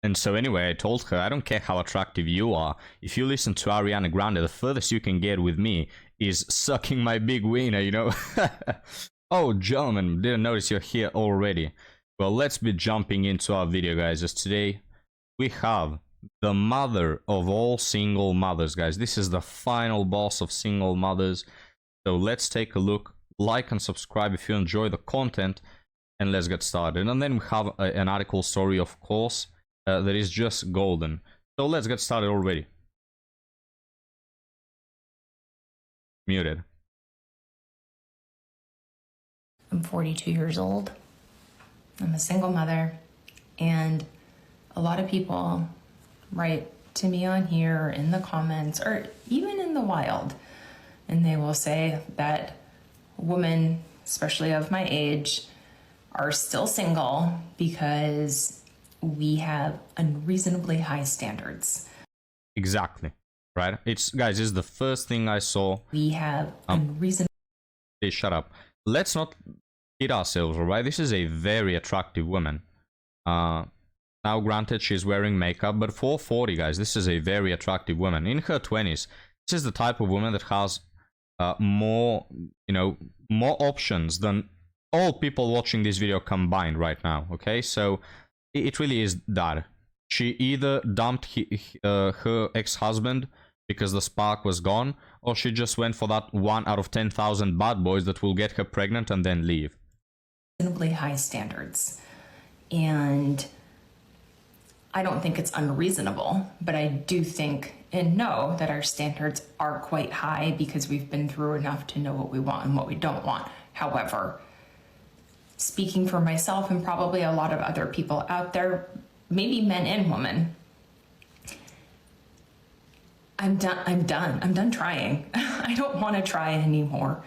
And so anyway, I told her, I don't care how attractive you are. If you listen to Ariana Grande, the furthest you can get with me is sucking my big wiener, you know? Oh, gentlemen, didn't notice you're here already. Well, let's be jumping into our video, guys, as today we have the mother of all single mothers, guys. This is the final boss of single mothers. So let's take a look. Like and subscribe if you enjoy the content, and let's get started. And then we have an article story, of course, that is just golden. So let's get started already. Muted. I'm 42 years old. I'm a single mother, and a lot of people write to me on here or in the comments or even in the wild, and they will say that women, especially of my age, are still single because we have unreasonably high standards. Exactly, right? It's, guys, this is the first thing I saw. We have unreasonable. Hey, shut up. Let's not kid ourselves, alright? This is a very attractive woman. Now, granted, she's wearing makeup, but for 40, guys, this is a very attractive woman. In her 20s, this is the type of woman that has more, more options than all people watching this video combined right now, okay? So it really is that. She either dumped her ex-husband because the spark was gone, or she just went for that 1 out of 10,000 bad boys that will get her pregnant and then leave. Reasonably high standards. And I don't think it's unreasonable, but I do think and know that our standards are quite high because we've been through enough to know what we want and what we don't want. However, speaking for myself and probably a lot of other people out there, maybe men and women, I'm done trying. I don't want to try anymore.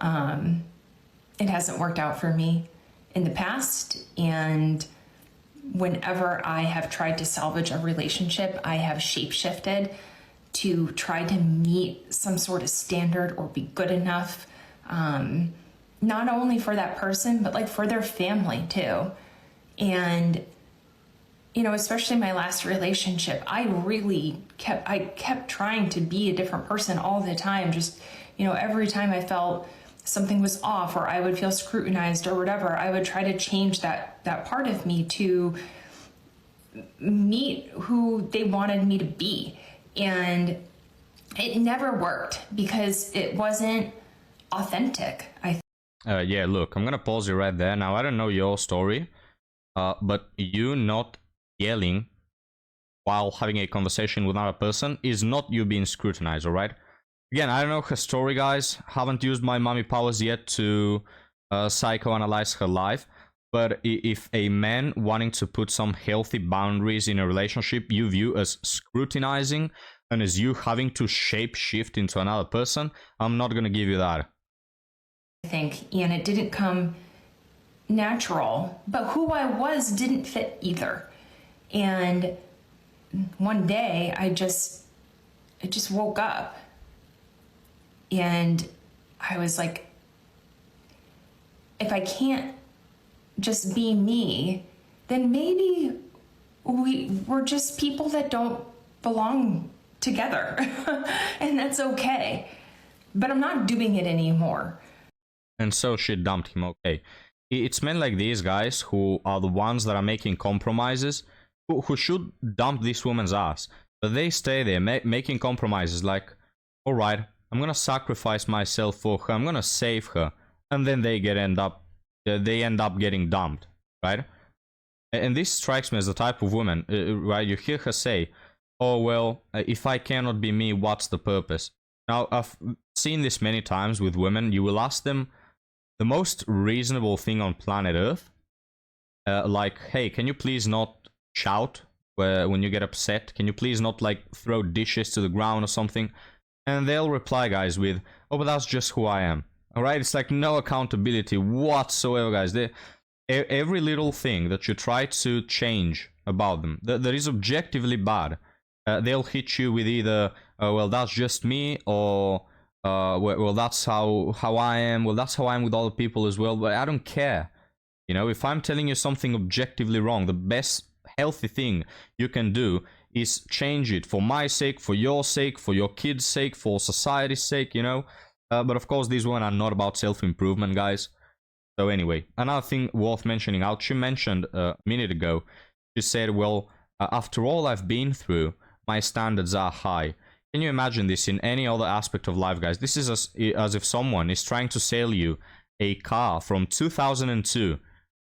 It hasn't worked out for me in the past, and whenever I have tried to salvage a relationship, I have shapeshifted to try to meet some sort of standard or be good enough, not only for that person, but like for their family too. And, especially my last relationship, I kept trying to be a different person all the time. Just, every time I felt something was off or I would feel scrutinized or whatever, I would try to change that part of me to meet who they wanted me to be. And it never worked because it wasn't authentic. Yeah, look, I'm gonna pause you right there. Now, I don't know your story, but you not yelling while having a conversation with another person is not you being scrutinized, alright? Again, I don't know her story, guys. Haven't used my mommy powers yet to psychoanalyze her life. But if a man wanting to put some healthy boundaries in a relationship you view as scrutinizing and as you having to shape shift into another person, I'm not going to give you that. I think, and it didn't come natural, but who I was didn't fit either. And one day I just woke up and I was like, if I can't just be me, then maybe we're just people that don't belong together. And that's okay. But I'm not doing it anymore. And so she dumped him, okay. It's men like these guys who are the ones that are making compromises, who should dump this woman's ass. But they stay there making compromises like, alright, I'm gonna sacrifice myself for her, I'm gonna save her. And then they end up getting dumped, right? And this strikes me as the type of woman, right? You hear her say, oh, well, if I cannot be me, what's the purpose? Now, I've seen this many times with women. You will ask them the most reasonable thing on planet Earth, like, hey, can you please not shout when you get upset? Can you please not, like, throw dishes to the ground or something? And they'll reply, guys, with, oh, but that's just who I am. All right? It's like no accountability whatsoever, guys. Every little thing that you try to change about them that is objectively bad, they'll hit you with either, well, that's just me, or well, that's how I am. Well, that's how I am with other people as well. But I don't care. If I'm telling you something objectively wrong, the best healthy thing you can do is change it for my sake, for your sake, for your kids' sake, for society's sake, you know. But of course, these women are not about self-improvement, guys. So anyway, another thing worth mentioning out, she mentioned a minute ago, she said, well, after all I've been through, my standards are high. Can you imagine this in any other aspect of life, guys? This is as if someone is trying to sell you a car from 2002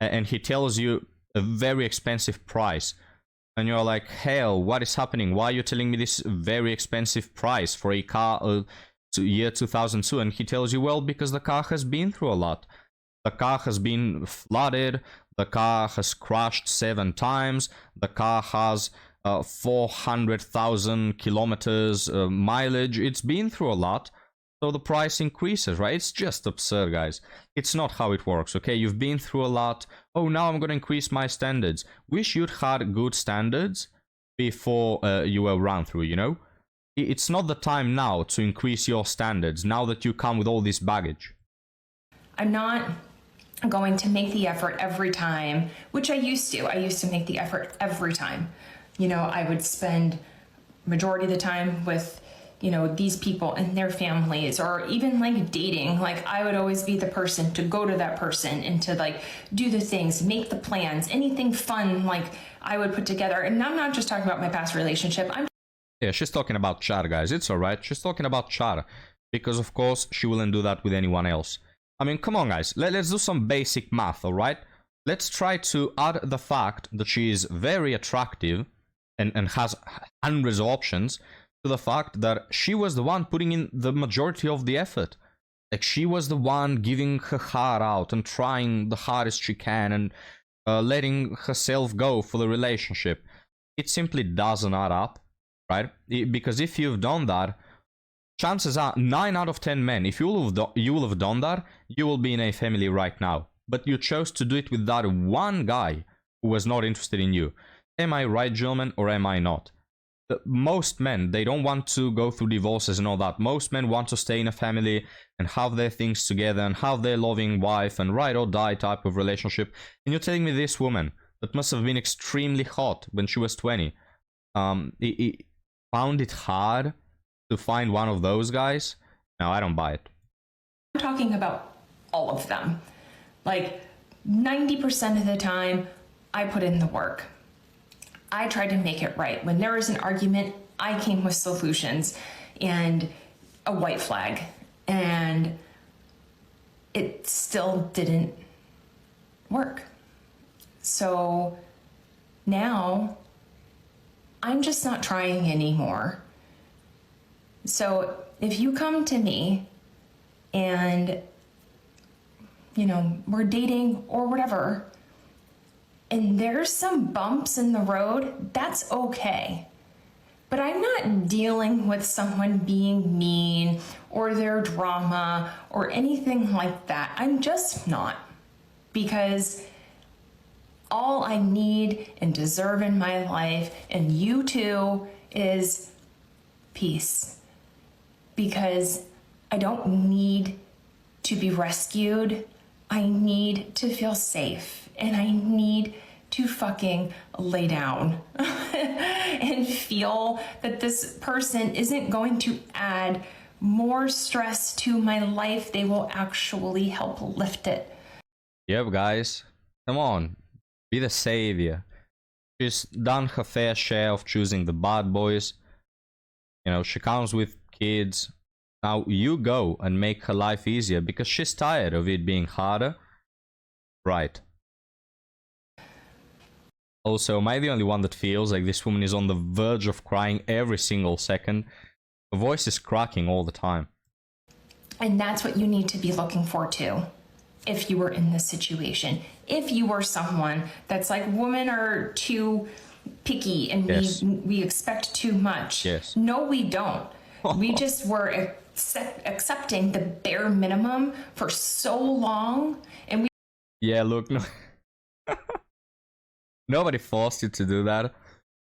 and he tells you a very expensive price. And you're like, hell, what is happening? Why are you telling me this very expensive price for a car year 2002? And he tells you, well, because the car has been through a lot. The car has been flooded, the car has crashed 7 times, the car has 400,000 kilometers mileage. It's been through a lot, so the price increases, right? It's just absurd, guys. It's not how it works, okay? You've been through a lot. Oh, now I'm going to increase my standards. Wish you'd had good standards before you were run through, you know? It's not the time now to increase your standards, now that you come with all this baggage. I'm not going to make the effort every time, which I used to. I used to make the effort every time. You know, I would spend majority of the time with, you know, these people and their families, or even like dating. Like, I would always be the person to go to that person and to like do the things, make the plans, anything fun like I would put together. And I'm not just talking about my past relationship. Yeah, she's talking about Char, guys. It's alright. She's talking about Char because, of course, she wouldn't do that with anyone else. I mean, come on, guys. Let's do some basic math, alright? Let's try to add the fact that she is very attractive and has hundreds of options to the fact that she was the one putting in the majority of the effort. Like, she was the one giving her heart out and trying the hardest she can and letting herself go for the relationship. It simply doesn't add up, right? Because if you've done that, chances are 9 out of 10 men, if you will have done that, you will be in a family right now. But you chose to do it with that one guy who was not interested in you. Am I right, gentlemen, or am I not? Most men, they don't want to go through divorces and all that. Most men want to stay in a family and have their things together and have their loving wife and ride or die type of relationship. And you're telling me this woman that must have been extremely hot when she was 20, found it hard to find one of those guys? No, I don't buy it. I'm talking about all of them. Like 90% of the time, I put in the work. I tried to make it right. When there was an argument, I came with solutions and a white flag. And it still didn't work. So now I'm just not trying anymore. So if you come to me and, you know, we're dating or whatever, and there's some bumps in the road, that's okay. But I'm not dealing with someone being mean or their drama or anything like that. I'm just not. Because all I need and deserve in my life, and you too, is peace. Because I don't need to be rescued. I need to feel safe. And I need to fucking lay down and feel that this person isn't going to add more stress to my life. They will actually help lift it. Yep, guys. Come on. Be the savior. She's done her fair share of choosing the bad boys. You know, she comes with kids. Now you go and make her life easier because she's tired of it being harder. Right. Also, am I the only one that feels like this woman is on the verge of crying every single second? Her voice is cracking all the time. And that's what you need to be looking for too, if you were in this situation. If you were someone that's like, women are too picky and yes. we expect too much. Yes. No, we don't. We just were accepting the bare minimum for so long. And we... Yeah, look, no. Nobody forced you to do that.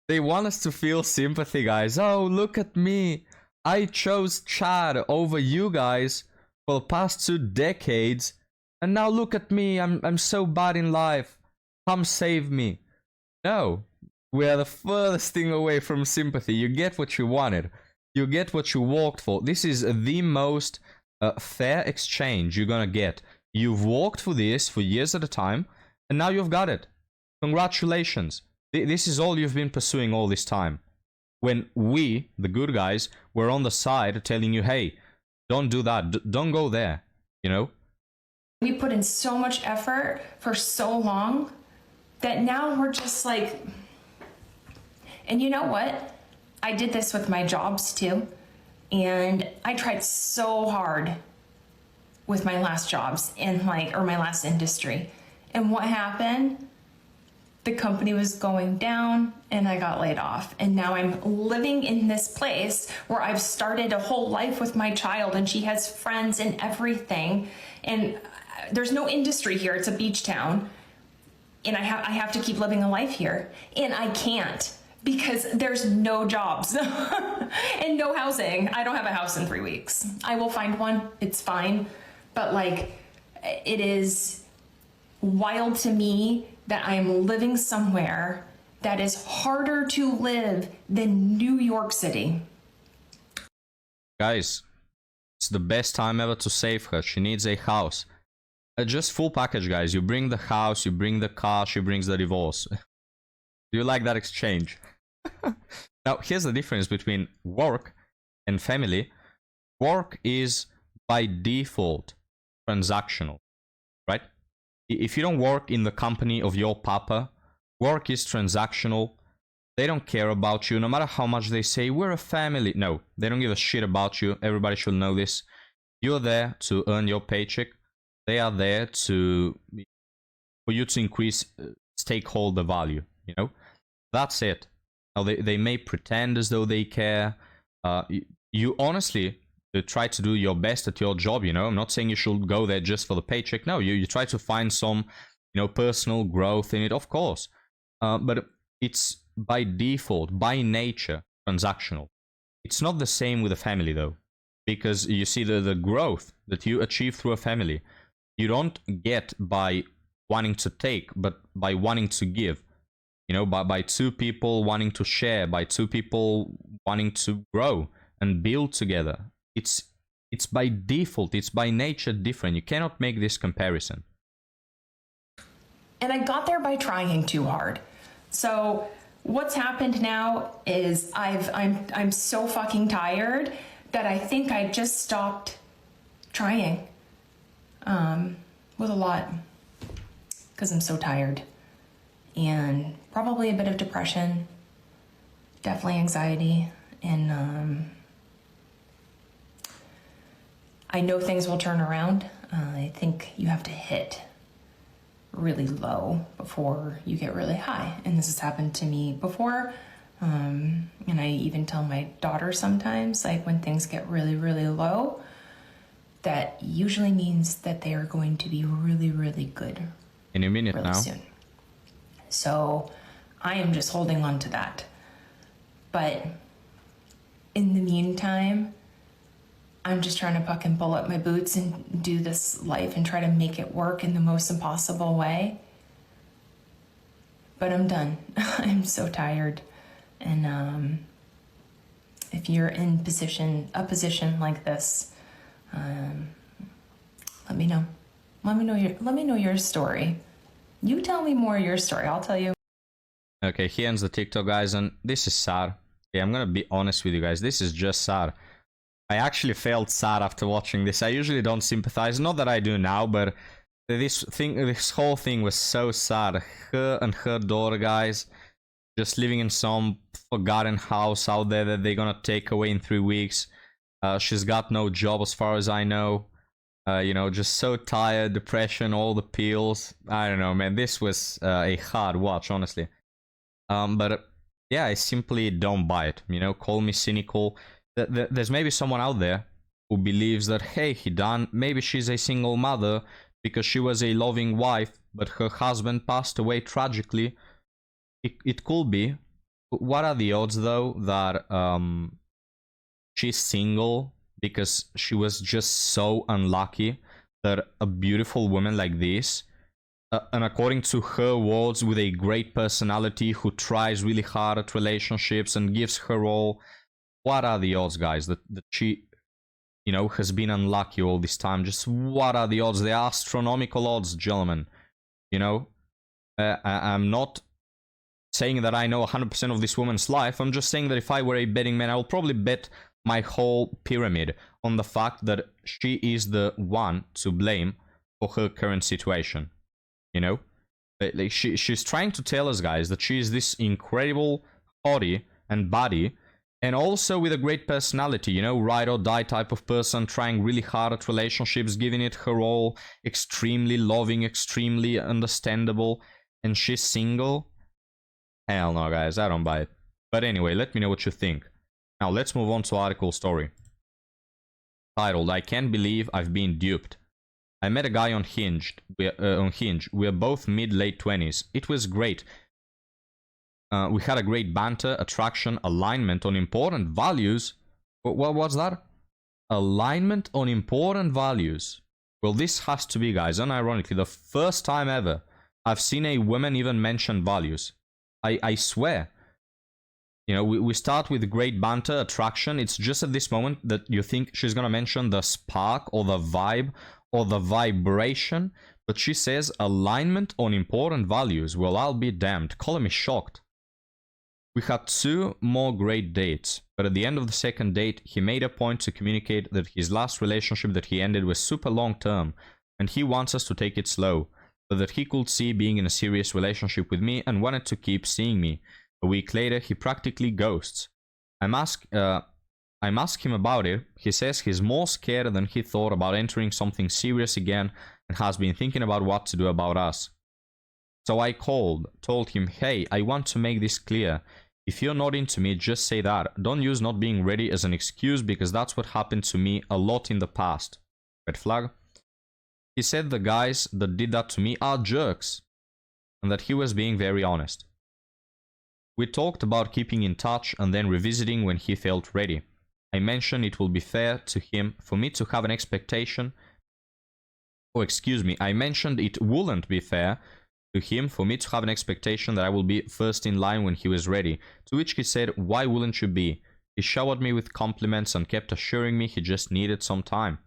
They want us to feel sympathy, guys. Oh, look at me. I chose Chad over you guys for the past 2 decades. And now look at me. I'm so bad in life. Come save me. No, We are the furthest thing away from sympathy. You get what you wanted. You get what you worked for. This is the most fair exchange you're gonna get. You've worked for this for years at a time, and now you've got it. Congratulations. This is all you've been pursuing all this time. When we, the good guys, were on the side telling you, hey, don't do that. Don't go there, you know? We put in so much effort for so long that now we're just like, and you know what? I did this with my jobs too. And I tried so hard with my last jobs and or my last industry. And what happened? The company was going down and I got laid off. And now I'm living in this place where I've started a whole life with my child and she has friends and everything. And there's no industry here. It's a beach town. And I have to keep living a life here. And I can't because there's no jobs and no housing. I don't have a house in 3 weeks. I will find one. It's fine. But it is wild to me that I am living somewhere that is harder to live than New York City. Guys, it's the best time ever to save her. She needs a house. Just full package, guys. You bring the house, you bring the car, she brings the divorce. Do you like that exchange? Now, here's the difference between work and family. Work is by default transactional, right? If you don't work in the company of your papa, work is transactional. They don't care about you, no matter how much they say, we're a family. No, they don't give a shit about you. Everybody should know this. You're there to earn your paycheck. They are there for you to increase stakeholder value, you know? That's it. Now, they may pretend as though they care. You honestly try to do your best at your job, you know? I'm not saying you should go there just for the paycheck. No, you try to find some, personal growth in it, of course. But it's by default, by nature, transactional. It's not the same with a family, though. Because you see the growth that you achieve through a family, you don't get by wanting to take, but by wanting to give. By two people wanting to share, by two people wanting to grow and build together. It's by default, it's by nature different. You cannot make this comparison. And I got there by trying too hard. So what's happened now is I'm so fucking tired that I think I just stopped trying with a lot because I'm so tired. And probably a bit of depression, definitely anxiety, and I know things will turn around. I think you have to hit really low before you get really high, and this has happened to me before. And I even tell my daughter sometimes, when things get really, really low, that usually means that they are going to be really, really good. In a minute really now. Soon. So I am just holding on to that. But in the meantime, I'm just trying to fucking pull up my boots and do this life and try to make it work in the most impossible way. But I'm done. I'm so tired. And if you're in a position like this, let me know. Let me know your story. You tell me more of your story. I'll tell you. Okay, here ends the TikTok, guys, and this is sad. Yeah, I'm gonna be honest with you guys. This is just sad. I actually felt sad after watching this. I usually don't sympathize. Not that I do now, but this whole thing was so sad. Her and her daughter, guys, just living in some forgotten house out there that they're gonna take away in 3 weeks. She's got no job as far as I know. Just so tired, depression, all the pills. I don't know, man. This was a hard watch, honestly. But yeah, I simply don't buy it. Call me cynical. There's maybe someone out there who believes that, hey, maybe she's a single mother because she was a loving wife, but her husband passed away tragically. It could be. What are the odds, though, that she's single because she was just so unlucky that a beautiful woman like this and according to her words, with a great personality who tries really hard at relationships and gives her all. What are the odds, guys, that she, you know, has been unlucky all this time? Just what are the odds? They are astronomical odds, gentlemen. You know, I'm not saying that I know 100% of this woman's life. I'm just saying that if I were a betting man, I will probably bet my whole pyramid on the fact that she is the one to blame for her current situation. You know, like she's trying to tell us, guys, that she is this incredible hottie and body, and also with a great personality, you know, ride or die type of person, trying really hard at relationships, giving it her all, extremely loving, extremely understandable, and she's single. Hell no, guys, I don't buy it. But anyway, let me know what you think. Now let's move on to article story. Titled, I Can't Believe I've Been Duped. I met a guy on Hinge. We're both mid-late 20s. It was great. We had a great banter, attraction, alignment on important values. What was that? Alignment on important values. Well, this has to be, guys, unironically, the first time ever I've seen a woman even mention values. I swear. You know, we start with great banter, attraction. It's just at this moment that you think she's gonna mention the spark or the vibe or the vibration, but she says alignment on important values. Well, I'll be damned. Color me shocked. We had 2 more great dates, but at the end of the second date, he made a point to communicate that his last relationship that he ended was super long term, and he wants us to take it slow, but that he could see being in a serious relationship with me and wanted to keep seeing me. A week later, he practically ghosts. I ask him about it. He says he's more scared than he thought about entering something serious again and has been thinking about what to do about us. So I called, told him, hey, I want to make this clear. If you're not into me, just say that. Don't use not being ready as an excuse because that's what happened to me a lot in the past. Red flag. He said the guys that did that to me are jerks and that he was being very honest. We talked about keeping in touch and then revisiting when he felt ready. I mentioned it will be fair to him for me to have an expectation. I mentioned it wouldn't be fair to him for me to have an expectation that I will be first in line when he was ready. To which he said, why wouldn't you be? He showered me with compliments and kept assuring me he just needed some time.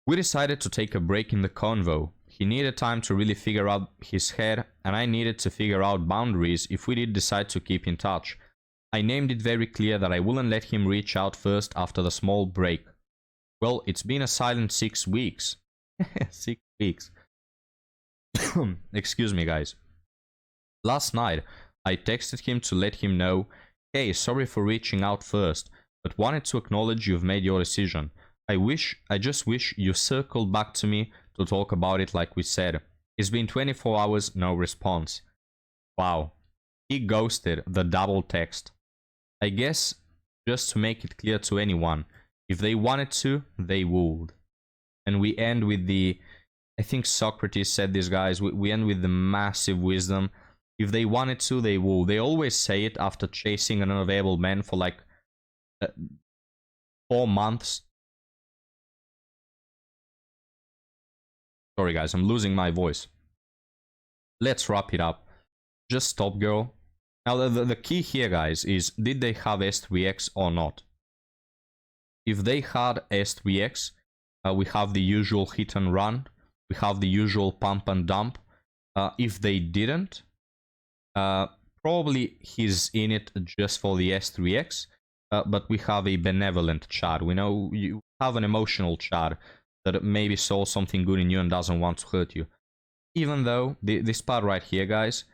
We decided to take a break in the convo. He needed time to really figure out his head, and I needed to figure out boundaries if we did decide to keep in touch. I named it very clear that I wouldn't let him reach out first after the small break. Well, it's been a silent 6 weeks. 6 weeks. Excuse me, guys. Last night, I texted him to let him know, hey, sorry for reaching out first, but wanted to acknowledge you've made your decision. I just wish you circled back to me to talk about it like we said. It's been 24 hours, no response. Wow. He ghosted the double text. I guess, just to make it clear to anyone, if they wanted to, they would. And we end with the, I think Socrates said this, guys, we end with the massive wisdom. If they wanted to, they would. They always say it after chasing an unavailable man for like 4 months. Sorry, guys, I'm losing my voice. Let's wrap it up. Just stop, girl. Now, the key here, guys, is did they have S3X or not? If they had S3X, we have the usual hit and run. We have the usual pump and dump. If they didn't, probably he's in it just for the S3X. But we have a benevolent chat. We know you have an emotional chat that maybe saw something good in you and doesn't want to hurt you. Even though this part right here, guys,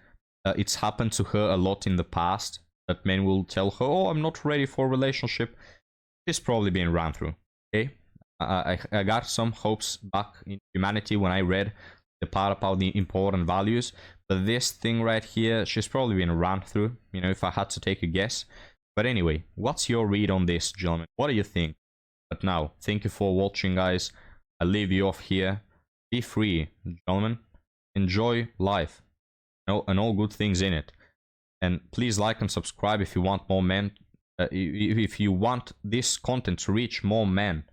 it's happened to her a lot in the past, that men will tell her, oh, I'm not ready for a relationship. She's probably been run through, okay? I got some hopes back in humanity when I read the part about the important values, but this thing right here, she's probably been run through, you know, if I had to take a guess. But anyway, what's your read on this, gentlemen? What do you think? But now, thank you for watching, guys. I leave you off here. Be free, gentlemen. Enjoy life. And all good things in it. And please like and subscribe if you want more men. If you want this content to reach more men.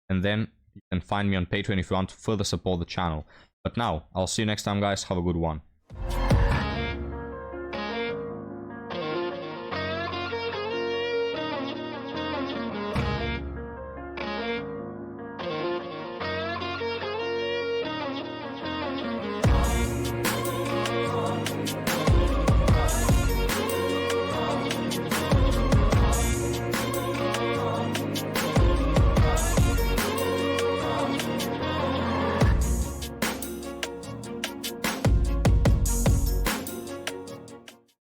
And then you can find me on Patreon if you want to further support the channel. But now, I'll see you next time, guys. Have a good one.